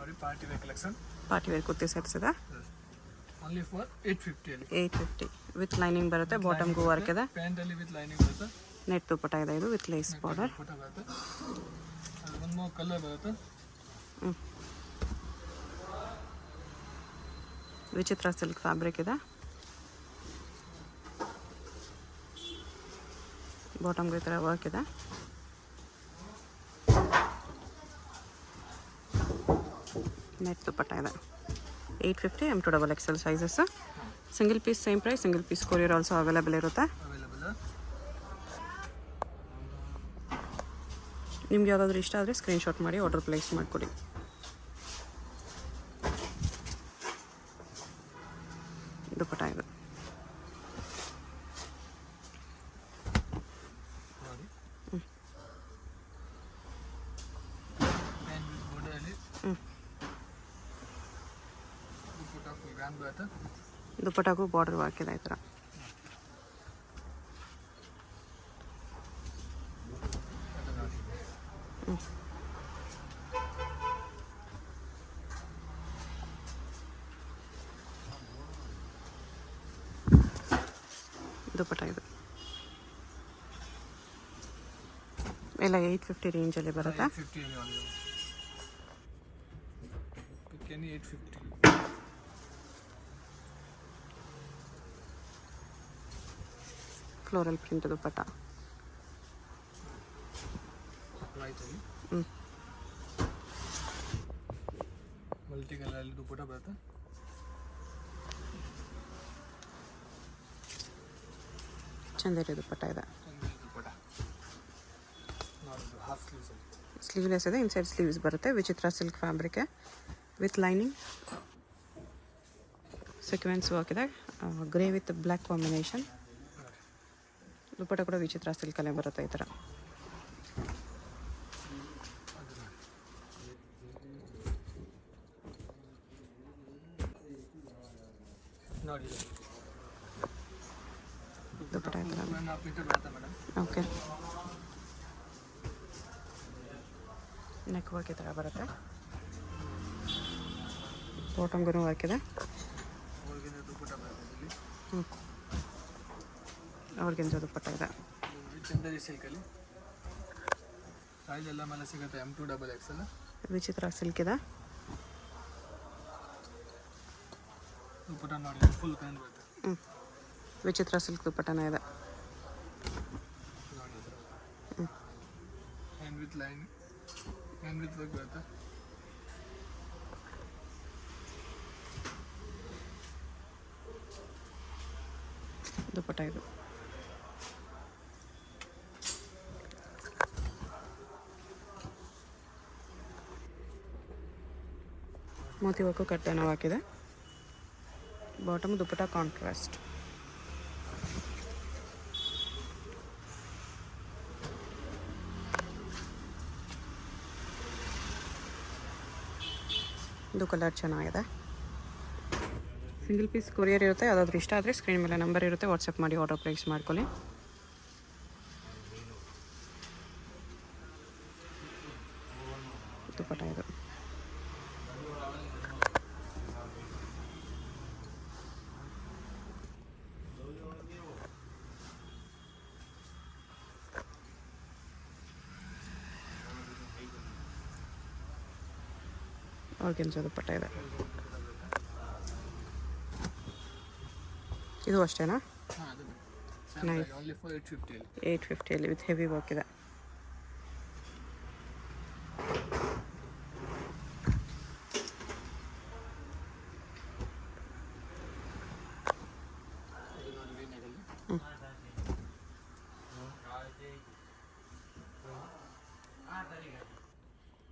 ನೋಡಿ party wear collection. Party wear kurti sets ಇದೆ. Only for 850 ಅಲ್ಲಿ. 850 ವಿತ್ ಲೈನಿಂಗ್ ಬರುತ್ತೆ. ಬಾಟಮ್ಗೂ ವರ್ಕ್ ಇದೆ. ಪ್ಯಾಂಟ್ ಅಲ್ಲಿ ವಿತ್ ಲೈನಿಂಗ್ ಬರುತ್ತೆ. ನೆಟ್ ದುಪ್ಪಟ್ಟ ಇದೆ ಇದು ವಿತ್ ಲೇಸ್ ಬಾರ್ಡರ್. ಬರುತ್ತೆ. ಅದು ಒಂದು ಮೋರ್ ಕಲರ್ ಬರುತ್ತೆ. ವಿಚಿತ್ರ ಸಿಲ್ಕ್ ಫ್ಯಾಬ್ರಿಕ್ ಇದೆ. ಬಾಟಮ್ಗೆ ಈ ಥರ ವರ್ಕ್ ಇದೆ. ನೆಟ್ ದುಪ್ಪಟ್ಟ ಇದೆ. 850 M2XL sizes. Single piece same price. Single piece courier also available ಇರುತ್ತೆ. ನಿಮ್ಗೆ ಯಾವುದಾದ್ರೂ ಇಷ್ಟ ಆದರೆ ಸ್ಕ್ರೀನ್ಶಾಟ್ ಮಾಡಿ ಆರ್ಡರ್ ಪ್ಲೇಸ್ ಮಾಡಿಕೊಡಿ. ದುಪ್ಪಟ್ಟ ಇದೆ. ದುಪ್ಪಟ್ಟಾಗೂ ಬಾರ್ಡರ್ ವರ್ಕ್ ಇದೆ ಈ ಥರ. ದುಪ್ಪಟ್ಟ ಇದು ಎಲ್ಲ 850 ರೇಂಜಲ್ಲಿ ಬರುತ್ತೆ. 850 ಫ್ಲೋರಲ್ ಪ್ರಿಂಟ್ ದುಪ್ಪಟ್ಟ. ಮಲ್ಟಿ ಕಲರ್ ದುಪ್ಪಟ್ಟ ಬರುತ್ತೆ. ಚಂದೇರಿ ದುಪ್ಪಟ್ಟ ಇದೆ. ಸ್ಲೀವ್ಲೆಸ್ ಇದೆ. ಇನ್ಸೈಡ್ ಸ್ಲೀವ್ಸ್ ಬರುತ್ತೆ. ವಿಚಿತ್ರ silk fabric with lining. Sequence work ಇದೆ. Grey with black combination. Dupatta ಕೂಡ ವಿಚಿತ್ರ ಸಿಲ್ಕಲ್ಲೇ ಬರುತ್ತೆ ಈ ಥರ. ದುಪ್ಪಟ್ಟ ಈ ಥರ. ಓಕೆ. ನೆಕ್ ವರ್ಕ್ ಈ ಥರ ಬರುತ್ತೆ. ಬಾಟಮ್ಗೂ ವರ್ಕ್ ಇದೆ. ಅವ್ರಿಗಿಂತ ದುಪ್ಪಟ್ಟ ಇದೆ. ಚಂದೇರಿ ಸಿಲ್ಕಲ್ಲಿ ಸೈಜ್ ಎಲ್ಲ ಮೇಲೆ ಸಿಗುತ್ತೆ. M2XL. ವಿಚಿತ್ರ ಸಿಲ್ಕ್ ಇದೆ. ದುಪ್ಪಟ್ಟ ನೋಡಿ ಫುಲ್ ಪ್ಯಾಂಟ್ ಬರುತ್ತೆ. ವಿಚಿತ್ರ ಸಿಲ್ಕ್ ದುಪ್ಪಟ್ಟನೇ ಇದೆ. Hand with line, hand with work ಬರುತ್ತೆ. ದುಪ್ಪಟ್ಟ ಇದು. ಮೋತಿ ವರ್ಕು ಕಟ್ಟನ್ನು ಹಾಕಿದೆ. ಬಾಟಮ್ ದುಪ್ಪಟ್ಟ ಕಾಂಟ್ರಾಸ್ಟ್. ಇದು ಕಲರ್ ಚೆನ್ನಾಗಿದೆ. ಸಿಂಗಲ್ ಪೀಸ್ ಕೊರಿಯರ್ ಇರುತ್ತೆ. ಯಾವುದಾದ್ರೂ ಇಷ್ಟ ಆದರೆ ಸ್ಕ್ರೀನ್ ಮೇಲೆ ನಂಬರ್ ಇರುತ್ತೆ, ವಾಟ್ಸಪ್ ಮಾಡಿ ಆರ್ಡರ್ ಪ್ಲೇಸ್ ಮಾಡ್ಕೊಳ್ಳಿ. ದುಪ್ಪಟ್ಟ ಇದು. ಆರ್ಗೆನ್ಜಾ ದುಪ್ಪಟ್ಟ ಇದೆ. ಇದು ಅಷ್ಟೇನಾ? 850 ಅಲ್ಲಿ ವಿತ್ ಹೆವಿ ವರ್ಕ್ ಇದೆ.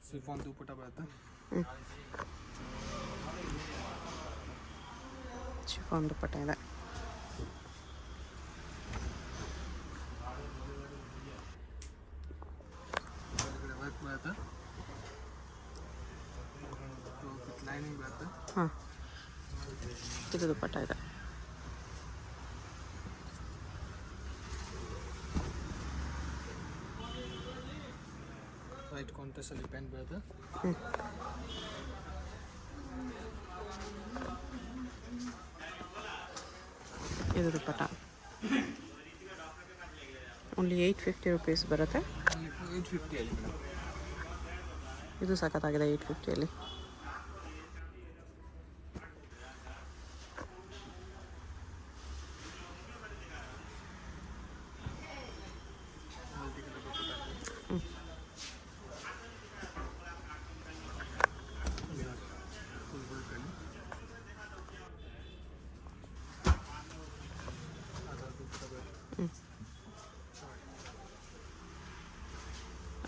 ಶಿಫಾನ್ ದುಪ್ಪಟ್ಟ ಬರುತ್ತೆ. ಶಿಫಾನ್ ದುಪ್ಪಟ್ಟ ಇದೆ. ವರ್ಕ್ ಬರುತ್ತೆ. ಲೈನಿಂಗ್ ಬರುತ್ತೆ. ಹಾಂ, ಇದು ದುಪ್ಪಟ್ಟ ಇದೆ. ವೈಟ್ ಕಾಂಟ್ರಾಸ್ಟ್ ಅಲ್ಲಿ ಪ್ಯಾಂಟ್ ಬರುತ್ತೆ. ಇದು ದುಪ್ಪಟ್ಟ ಓನ್ಲಿ 850 ರುಪೀಸ್ ಬರುತ್ತೆ. 850 ಅಲ್ಲಿ ಮೇಡಮ್. ಇದು ಸಖತ್ತಾಗಿದೆ 850ಅಲ್ಲಿ.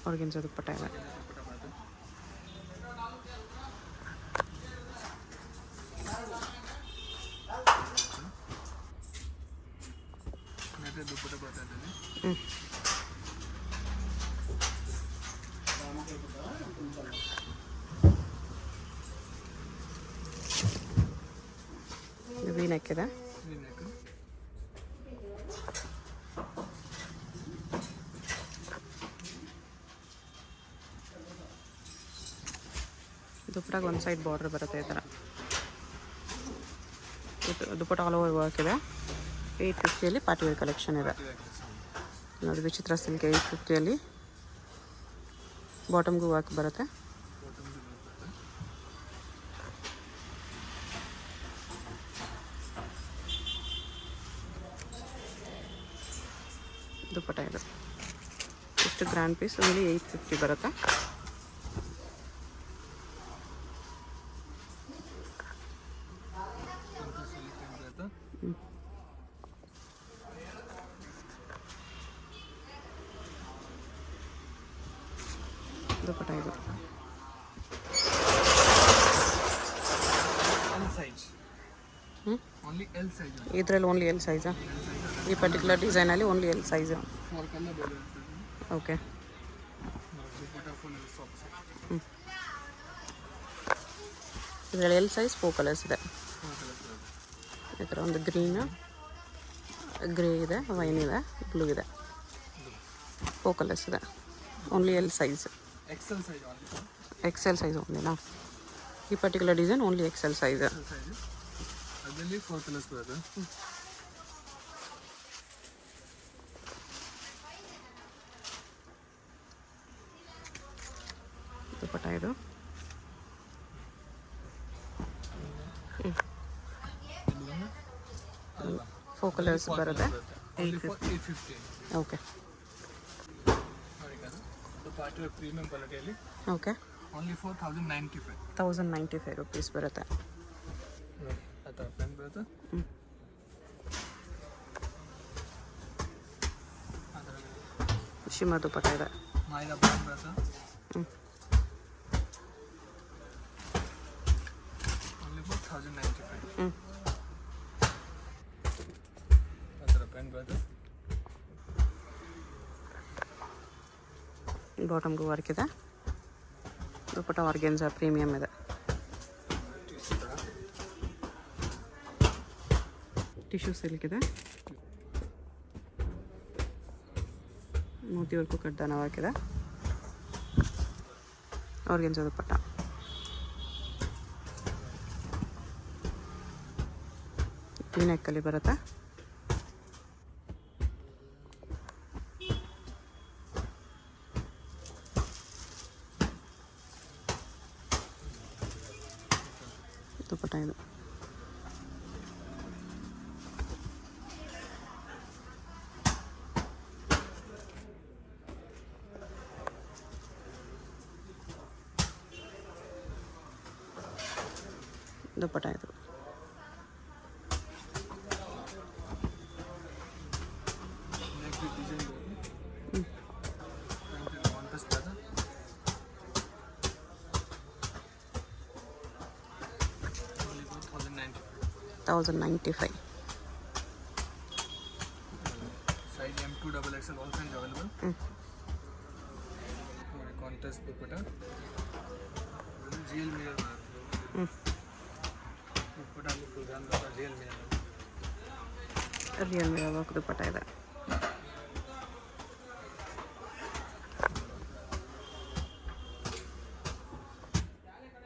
ಆರ್ಗೆನ್ಸಾ ದುಪ್ಪಟ್ಟ ಇದೆ. ದುಪ್ಪಟ್ಟ ಬರ್ತಾ ಇದೆ. ವಿ ನೆಕ್ ಇದೆ. ದುಪ್ಪಟ್ಟಾಗ ಒಂದು ಸೈಡ್ ಬಾರ್ಡರ್ ಬರುತ್ತೆ ಈ ಥರ. ದುಪ್ಪಟ್ಟ ಆಲ್ ಓವರ್ ವರ್ಕ್ ಇದೆ. 850ಅಲ್ಲಿ ಪಾರ್ಟಿ ವೇರ್ ಕಲೆಕ್ಷನ್ ಇದೆ ನೋಡಿ. ವಿಚಿತ್ರ ಸಿಲ್ಕ್ 850ಅಲ್ಲಿ ಬಾಟಮ್ಗೂ ವರ್ಕ್ ಬರುತ್ತೆ. ದುಪ್ಪಟ್ಟ ಇದು ಎಷ್ಟು ಗ್ರ್ಯಾಂಡ್ ಪೀಸ್. ಓನ್ಲಿ 850 ಬರುತ್ತೆ. ದುಪ್ಪಟ್ಟ ಇದು ಇದರಲ್ಲಿ ಓನ್ಲಿ ಎಲ್ ಸೈಜಾ? ಈ ಪರ್ಟಿಕ್ಯುಲರ್ ಡಿಸೈನಲ್ಲಿ ಓನ್ಲಿ ಎಲ್ ಸೈಜ್. ಓಕೆ. ಇದರಲ್ಲಿ ಎಲ್ ಸೈಜ್ 4 ಕಲರ್ಸ್ ಇದೆ. ಈ ಥರ ಒಂದು ಗ್ರೀನ್, ಗ್ರೇ ಇದೆ, ವೈನ್ ಇದೆ, ಬ್ಲೂ ಇದೆ. 4 ಕಲರ್ಸ್ ಇದೆ. Only L size. XL size ಓನ್ಲಿನಾ? ಈ particular design only XL size. ಅದರಲ್ಲಿ 4 ಕಲರ್ಸ್ ಬರುತ್ತೆ. ದುಪ್ಪಟ್ಟ ಇದು 4 ಕಲರ್ಸ್ ಬರುತ್ತೆ. 850. ಓಕೆ. ಪಾರ್ಟಿ ವೇರ್ ಪ್ರೀಮಿಯಂ ಕ್ವಾಲಿಟಿಯಲ್ಲಿ. ಓಕೆ. ಓನ್ಲಿ 4095. 1095 ರುಪೀಸ್ ಬರುತ್ತೆ. ಆ ಥರ ಪೆನ್ ಬರುತ್ತೆ. ಶಿಮರ್ ದುಪ್ಪಟ್ಟ ಇದೆ. ಮಾಯ್ದಾ ಪೆನ್ ಬರುತ್ತೆ. ಓನ್ಲಿ 4095. ಆ ಥರ ಪೆನ್ ಬರುತ್ತೆ. ಬಾಟಮ್ಗೂ ವರ್ಕ್ ಇದೆ. ದುಪ್ಪಟ್ಟ ಆರ್ಗೆನ್ಸಾ ಪ್ರೀಮಿಯಮ್ ಇದೆ. ಟಿಶ್ಯೂ ಸಿಲ್ಕ್ ಇದೆ. ಮೋತಿ ವರ್ಕು ಕಡ್ದಾನ ಹಾಕಿದೆ. ಆರ್ಗೆನ್ಸಾ ದುಪ್ಪಟ್ಟ. ವಿ ನೆಕ್ಕಲ್ಲಿ ಬರುತ್ತೆ. ದುಪ್ಪಟ್ಟ ಇದು ದುಪ್ಪಟ್ಟ ಇದು $1095. Size M2 XXL all size available. Contrast dupatta. Real mirror. Dupatta ಅಲ್ಲಿ full grand ಬರುತ್ತೆ. ರಿಯಲ್ ಮಿರರ್ ವರ್ಕ್ ದುಪ್ಪಟ್ಟ ಇದೆ.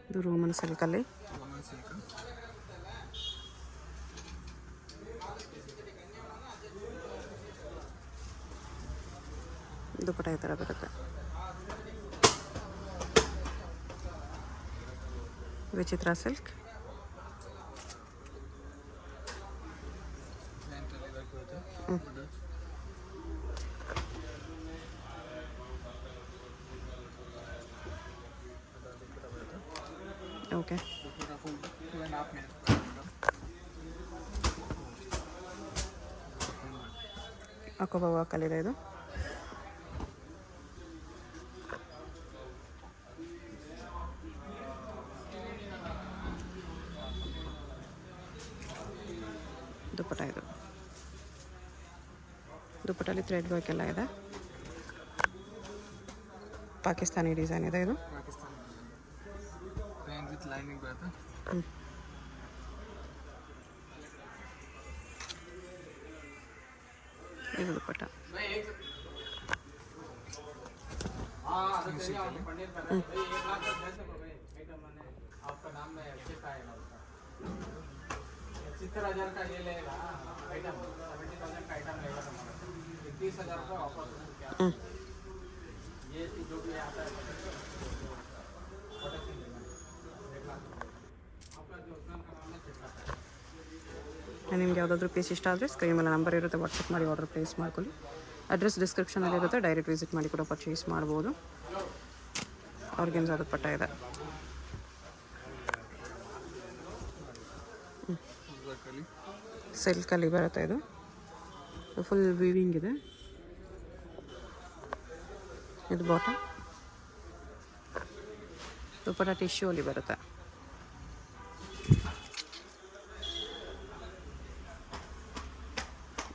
ಇದು ರೋಮನ್ ಸಿಲ್ಕಲ್ಲಿ. ದುಪ್ಪಟ ಈ ಥರ ಬರುತ್ತೆ. ವಿಚಿತ್ರ ಸಿಲ್ಕ್. ಪ್ಯಾಂಟಲ್ಲಿ ವರ್ಕ್ ಬರುತ್ತೆ. ಓಕೆ. Dupatta full 2.5 metre. ಅಕೋಬಾ ವಾಕಲ್ಲಿದೆ ಇದು. ದುಪ್ಪಟ ಇದು. ದುಪ್ಪಟಲ್ಲಿ ಥ್ರೆಡ್ ವರ್ಕ್ ಎಲ್ಲ ಇದೆ. ಪಾಕಿಸ್ತಾನಿ ಡಿಸೈನ್ ಇದೆ ಇದು. ಪಾಕಿಸ್ತಾನ ಪ್ಯಾಂಟ್ ವಿತ್ ಲೈನಿಂಗ್ ಬರುತ್ತೆ. ಇದು ದುಪ್ಪಟ. ನಿಮ್ಗೆ ಯಾವುದಾದ್ರೂ ಪೀಸ್ ಇಷ್ಟ ಆದರೆ ಸ್ಕ್ರೀನ್ ಮೇಲೆ ನಂಬರ್ ಇರುತ್ತೆ, ವಾಟ್ಸಪ್ ಮಾಡಿ ಆರ್ಡರ್ ಪ್ಲೇಸ್ ಮಾಡ್ಕೊಳ್ಳಿ. ಅಡ್ರೆಸ್ ಡಿಸ್ಕ್ರಿಪ್ಷನಲ್ಲಿ ಇರುತ್ತೆ, ಡೈರೆಕ್ಟ್ ವಿಸಿಟ್ ಮಾಡಿ ಕೂಡ ಪರ್ಚೇಸ್ ಮಾಡ್ಬೋದು. ಆರ್ಗೆನ್ಸಾ ದುಪ್ಪಟ್ಟ ಇದೆ. ಸಿಲ್ಕಲ್ಲಿ ಬರುತ್ತೆ ಇದು. ಫುಲ್ ವೀವಿಂಗ್ ಇದೆ. ಇದು ಬಾಟಮ್. ದುಪ್ಪಟ್ಟ ಟಿಶ್ಯೂ ಅಲ್ಲಿ ಬರುತ್ತೆ.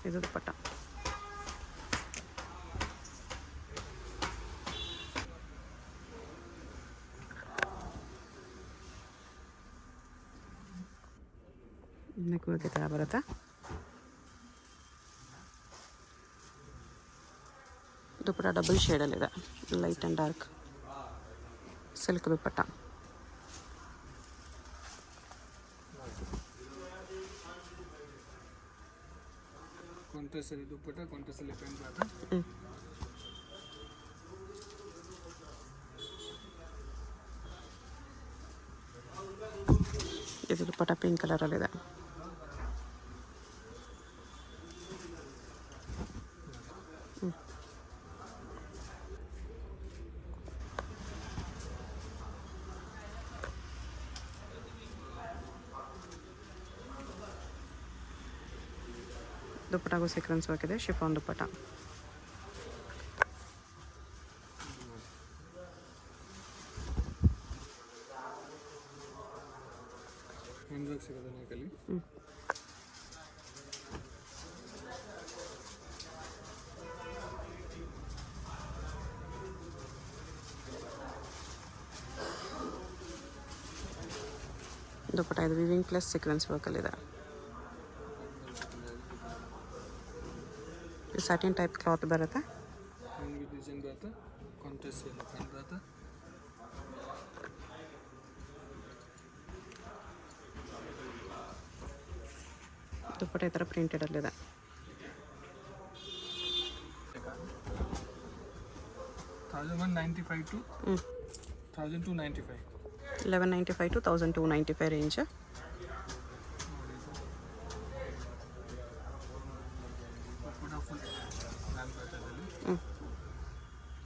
ಇದು ದುಪ್ಪಟ್ಟ. ನೆಕ್ ವರ್ಕ್ ಈ ಥರ ಬರುತ್ತೆ. ದುಪ್ಪಟ್ಟ ಡಬಲ್ ಶೇಡಲ್ಲಿದೆ, light and dark. Silk dupatta. ಕಾಂಟ್ರಾಸ್ಟಲ್ಲಿ ದುಪ್ಪಟ್ಟ, ಕಾಂಟ್ರಾಸ್ಟಲ್ಲಿ ಪ್ಯಾಂಟ್ ಬರುತ್ತೆ. ಇದು ದುಪ್ಪಟ್ಟ ಪಿಂಕ್ ಕಲರಲ್ಲಿದೆ. ದುಪ್ಪಟ್ಟಾಗೂ ಸೀಕ್ವೆನ್ಸ್ ವರ್ಕ್ ಇದೆ. ಶಿಫಾನ್ ದುಪ್ಪಟ್ಟ. ಹ್ಯಾಂಡ್ ವರ್ಕ್ ಸಿಗೋದು ನೆಕ್ಕಲ್ಲಿ. ದುಪ್ಪಟ್ಟ ಇದು ವಿವಿಂಗ್ ಪ್ಲಸ್ ಸೀಕ್ವೆನ್ಸ್ ವರ್ಕಲ್ಲಿದೆ. ಸ್ಯಾಟಿನ್ ಟೈಪ್ ಕ್ಲಾತ್ ಬರುತ್ತೆ. ಡಿಸೈನ್ ಬರುತ್ತೆ. ಕಾಂಟ್ರಾಸ್ಟ್ ಎಲ್ಲ ಪ್ಯಾಂಟ್ ಬರುತ್ತೆ. ದುಪ್ಪಟ್ಟ ಈ ಥರ ಪ್ರಿಂಟೆಡಲ್ಲಿದೆ. $1,195 to $1,295. 1195 to 1295 range.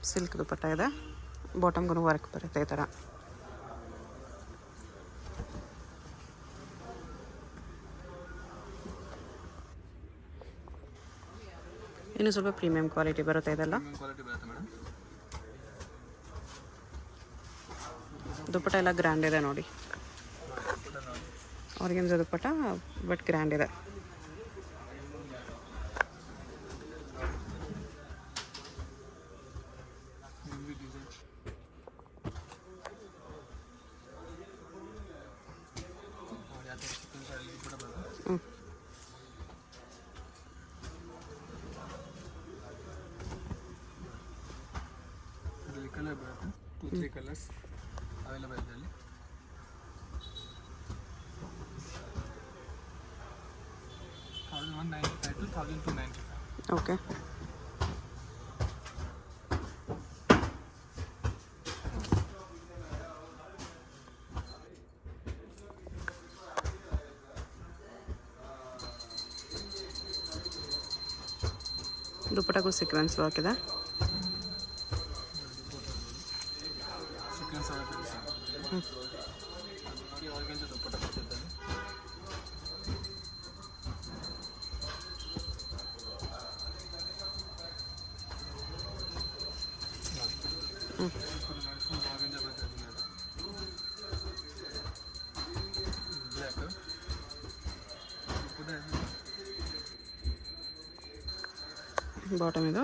Silk dupatta ಇದೆ. ಬಾಟಮ್ಗೂ ವರ್ಕ್ ಬರುತ್ತೆ ಈ ಥರ. ಇನ್ನು ಸ್ವಲ್ಪ ಪ್ರೀಮಿಯಂ ಕ್ವಾಲಿಟಿ ಬರುತ್ತೆ ಇದೆಲ್ಲ. ಕ್ವಾಲಿಟಿ ಬರುತ್ತೆ ಮೇಡಮ್. ದುಪ್ಪಟ್ಟ ಎಲ್ಲ ಗ್ರ್ಯಾಂಡ್ ಇದೆ ನೋಡಿ. ಆರ್ಗೆನ್ಸಾ ದುಪ್ಪಟ್ಟ ಬಟ್ ಗ್ರ್ಯಾಂಡ್ ಇದೆ. ಅದರಲ್ಲಿ ಕಲರ್ ಬರುತ್ತೆ. 2-3 ಕಲರ್ಸ್ ಅವೈಲೇಬಲ್ ಇದೆ ಅಲ್ಲಿ. $1,195 to $1,295. ಓಕೆ. ದುಪ್ಪಟ್ಟಗೂ ಸೀಕ್ವೆನ್ಸ್ ವರ್ಕ್ ಇದೆ. ಸೀಕ್ವೆನ್ಸ್ ನೋಡಿ ಆರ್ಗಂಜಾ ದುಪ್ಪಟ್ಟ ಬರ್ತದೆ. ಆರ್ಗಂಜಾ ಬರ್ತದೆ ಬ್ಲ್ಯಾಕ್ ಬಾಟಮ್ ಇದು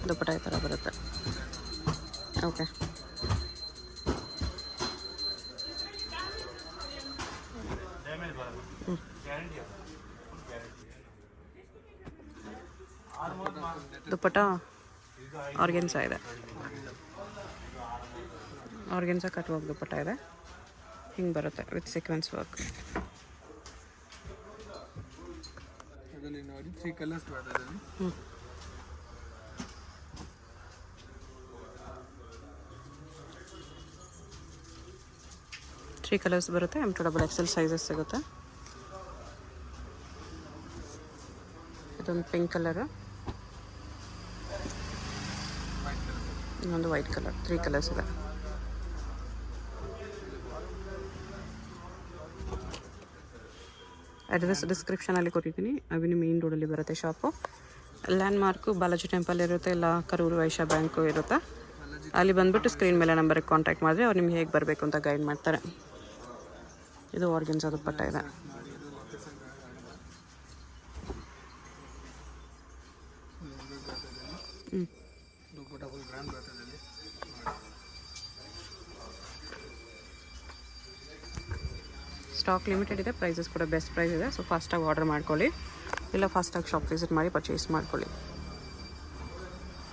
ದುಪ್ಪಟ್ಟ ಈ ಥರ ಬರುತ್ತೆ. ಓಕೆ, ದುಪ್ಪಟ್ಟ ಆರ್ಗೆನ್ಸಾ ಇದೆ. ಆರ್ಗೆನ್ಸಾ ಕಟ್ ವರ್ಕ್ ದುಪ್ಪಟ್ಟ ಇದೆ. ಹಿಂಗೆ ಬರುತ್ತೆ ವಿತ್ ಸೀಕ್ವೆನ್ಸ್ ವರ್ಕ್. ಅದರಲ್ಲಿ ನೋಡಿ 3 ಕಲರ್ಸ್ ಬರ್ತದೆ. ತ್ರೀ ಕಲರ್ಸ್ ಬರುತ್ತೆ. M2XL ಸೈಜಸ್ ಸಿಗುತ್ತೆ. ಇದೊಂದು ಪಿಂಕ್ ಕಲರು, ಇನ್ನೊಂದು ವೈಟ್ ಕಲರ್. 3 ಕಲರ್ಸ್ ಇದೆ. ಅಡ್ರೆಸ್ ಡಿಸ್ಕ್ರಿಪ್ಷನಲ್ಲಿ ಕೊಟ್ಟಿದ್ದೀನಿ. ಅವಿನಿ ಮೇನ್ ರೋಡಲ್ಲಿ ಬರುತ್ತೆ shop. Land mark Balaji temple ಇರುತ್ತೆ, ಇಲ್ಲ ಕರೂರು ವೈಶ್ಯ ಬ್ಯಾಂಕು ಇರುತ್ತೆ. ಅಲ್ಲಿ ಬಂದುಬಿಟ್ಟು ಸ್ಕ್ರೀನ್ ಮೇಲೆ ನಂಬರಿಗೆ ಕಾಂಟ್ಯಾಕ್ಟ್ ಮಾಡಿದ್ರೆ ಅವ್ರು ನಿಮ್ಗೆ ಹೇಗೆ ಬರಬೇಕು ಅಂತ ಗೈಡ್ ಮಾಡ್ತಾರೆ. ಇದು ಆರ್ಗೆನ್ಸಾ ದುಪ್ಪಟ್ಟ ಇದೆ. ದುಪ್ಪಟ್ಟ ಫುಲ್ ಗ್ರ್ಯಾಂಡ್ ಬರ್ತದೆ. ಸ್ಟಾಕ್ ಲಿಮಿಟೆಡ್ ಇದೆ, ಪ್ರೈಸಸ್ ಕೂಡ ಬೆಸ್ಟ್ ಪ್ರೈಸ್ ಇದೆ. ಸೊ ಫಾಸ್ಟಾಗಿ ಆರ್ಡರ್ ಮಾಡ್ಕೊಳ್ಳಿ, ಇಲ್ಲ ಫಾಸ್ಟಾಗಿ ಶಾಪ್ ವಿಸಿಟ್ ಮಾಡಿ ಪರ್ಚೇಸ್ ಮಾಡ್ಕೊಳ್ಳಿ.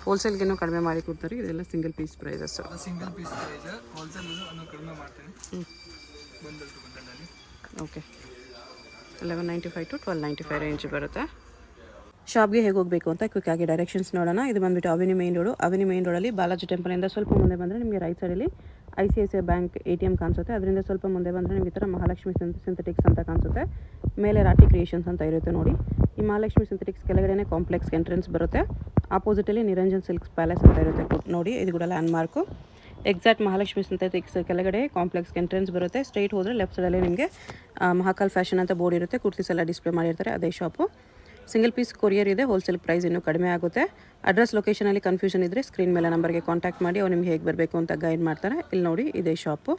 ಹೋಲ್ಸೇಲ್ಗೇನೂ ಕಡಿಮೆ ಮಾಡಿ ಕೊಡ್ತಾರೆ. ಇದೆಲ್ಲ single piece prices. Single piece price, wholesale ಕಡಿಮೆ ಮಾಡ್ತೀನಿ. ಬಂಡಲ್ ಟು ಬಂಡಲಲ್ಲಿ. ಓಕೆ, 1195 to 1295 ರೇಂಜ್ ಬರುತ್ತೆ. ಶಾಪ್ಗೆ ಹೇಗೆ ಹೋಗಬೇಕು ಅಂತ ಕ್ವಿಕ್ ಆಗಿ ಡೈರೆಕ್ಷನ್ಸ್ ನೋಡೋಣ. ಇದು ಬಂದುಬಿಟ್ಟು ಅವಿನಿ ಮೇನ್ ರೋಡು. ಅವಿನಿ ಮೇನ್ ರೋಡಲ್ಲಿ ಬಾಲಾಜಿ ಟೆಂಪಲಿಂದ ಸ್ವಲ್ಪ ಮುಂದೆ ಬಂದರೆ ನಿಮಗೆ ರೈಟ್ ಸೈಡಲ್ಲಿ ICICI ಬ್ಯಾಂಕ್ ATM ಕಾಣಿಸುತ್ತೆ. ಅದರಿಂದ ಸ್ವಲ್ಪ ಮುಂದೆ ಬಂದರೆ ನಿಮಗೆ ಈ ಥರ ಮಹಾಲಕ್ಷ್ಮಿ ಸಿಂಥೆಟಿಕ್ಸ್ ಅಂತ ಕಾಣಿಸುತ್ತೆ. ಮೇಲೆ ರಾಟಿ ಕ್ರಿಯೇಷನ್ಸ್ ಅಂತ ಇರುತ್ತೆ ನೋಡಿ. ಈ ಮಹಾಲಕ್ಷ್ಮಿ ಸಿಂಥೆಟಿಕ್ಸ್ ಕೆಳಗಡೆ ಕಾಂಪ್ಲೆಕ್ಸ್ ಎಂಟ್ರೆನ್ಸ್ ಬರುತ್ತೆ. ಆಪೋಸಿಟಲ್ಲಿ ನಿರಂಜನ್ ಸಿಲ್ಕ್ಸ್ ಪ್ಯಾಲೇಸ್ ಅಂತ ಇರುತ್ತೆ ನೋಡಿ. ಇದು ಕೂಡ land mark. Exact Mahalakshmi synthetics ಕೆಳಗಡೆ ಕಾಂಪ್ಲೆಕ್ಸ್ ಎಂಟ್ರೆನ್ಸ್ ಬರುತ್ತೆ. ಸ್ಟ್ರೈಟ್ ಹೋದರೆ ಲೆಫ್ಟ್ ಸೈಡಲ್ಲಿ ನಿಮಗೆ ಮಹಾಕಾಲ್ ಫ್ಯಾಷನ್ ಅಂತ ಬೋರ್ಡ್ ಇರುತ್ತೆ. ಕುರ್ತೀಸ್ ಎಲ್ಲ ಡಿಸ್ಪ್ಲೇ ಮಾಡಿರ್ತಾರೆ, ಅದೇ ಶಾಪು. ಸಿಂಗಲ್ ಪೀಸ್ ಕೊರಿಯರ್ ಇದೆ. ಹೋಲ್ಸೇಲ್ ಪ್ರೈಸ್ ಇನ್ನೂ ಕಡಿಮೆ ಆಗುತ್ತೆ. ಅಡ್ರೆಸ್ ಲೊಕೇಶನಲ್ಲಿ ಕನ್ಫ್ಯೂಷನ್ ಇದ್ದರೆ ಸ್ಕ್ರೀನ್ ಮೇಲೆ ನಂಬರ್ಗೆ ಕಾಂಟ್ಯಾಕ್ಟ್ ಮಾಡಿ ಅವ್ರು ನಿಮ್ಗೆ ಹೇಗೆ ಬರಬೇಕು ಅಂತ ಗೈಡ್ ಮಾಡ್ತಾರೆ. ಇಲ್ಲಿ ನೋಡಿ, ಇದೇ ಶಾಪು.